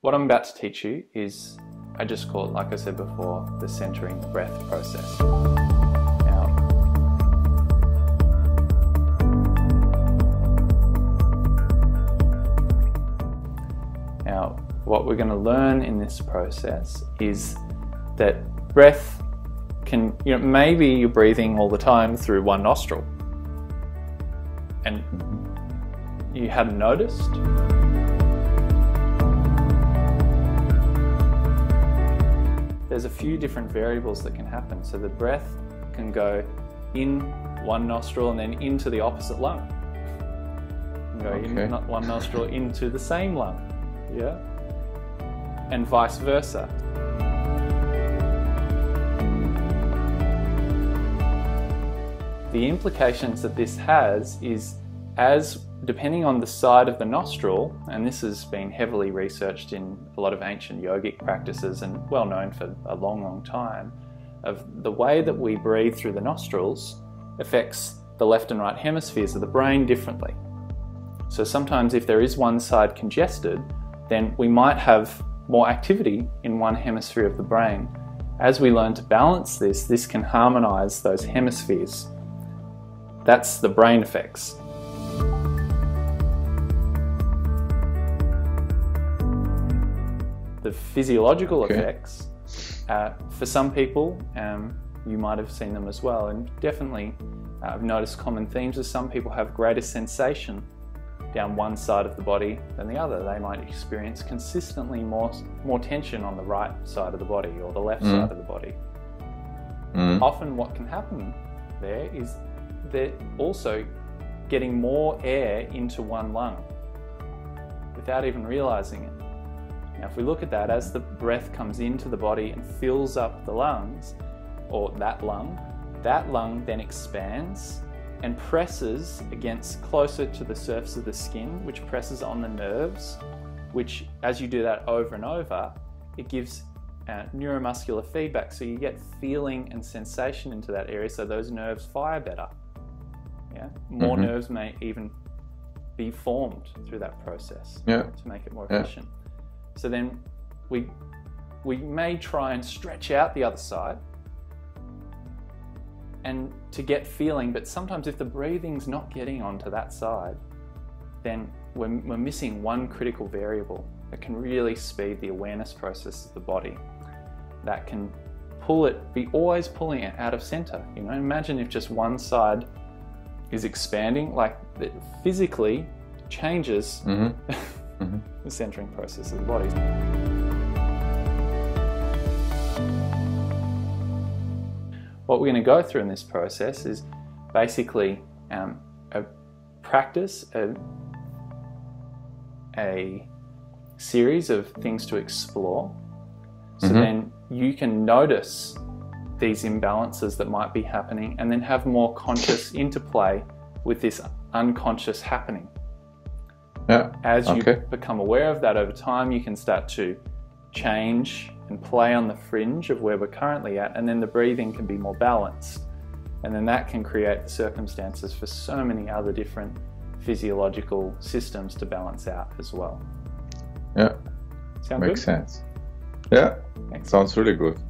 What I'm about to teach you is, I just call it, like I said before, the centering breath process. Now, what we're going to learn in this process is that breath can, maybe you're breathing all the time through one nostril and you hadn't noticed. There's a few different variables that can happen. So the breath can go in one nostril and then into the opposite lung. It can go in not one nostril into the same lung, yeah? And vice versa. The implications that this has is, depending on the side of the nostril, and this has been heavily researched in a lot of ancient yogic practices and well known for a long time, of the way that we breathe through the nostrils affects the left and right hemispheres of the brain differently. So sometimes if there is one side congested, then we might have more activity in one hemisphere of the brain. As we learn to balance this can harmonize those hemispheres. That's the brain effects. The physiological effects, for some people, you might have seen them as well, and definitely I've noticed common themes as some people have greater sensation down one side of the body than the other. They might experience consistently more tension on the right side of the body or the left side of the body. Often what can happen there is they're also getting more air into one lung without even realizing it. Now, if we look at that, as the breath comes into the body and fills up the lungs, or that lung then expands and presses closer to the surface of the skin, which presses on the nerves, which, as you do that over and over, it gives neuromuscular feedback. So you get feeling and sensation into that area, so those nerves fire better. Yeah? More nerves may even be formed through that process to make it more efficient. So then we may try and stretch out the other side and to get feeling, but sometimes if the breathing's not getting onto that side, then we're missing one critical variable that can really speed the awareness process of the body, that can be always pulling it out of center. Imagine if just one side is expanding, like it physically changes the centering process of the body. What we're going to go through in this process is basically a practice, a series of things to explore. So then you can notice these imbalances that might be happening and then have more conscious interplay with this unconscious happening. As you become aware of that over time, you can start to change and play on the fringe of where we're currently at, and then the breathing can be more balanced. And then that can create the circumstances for so many other different physiological systems to balance out as well. Yeah. Sound Makes good? sense. Yeah. Excellent. Sounds really good.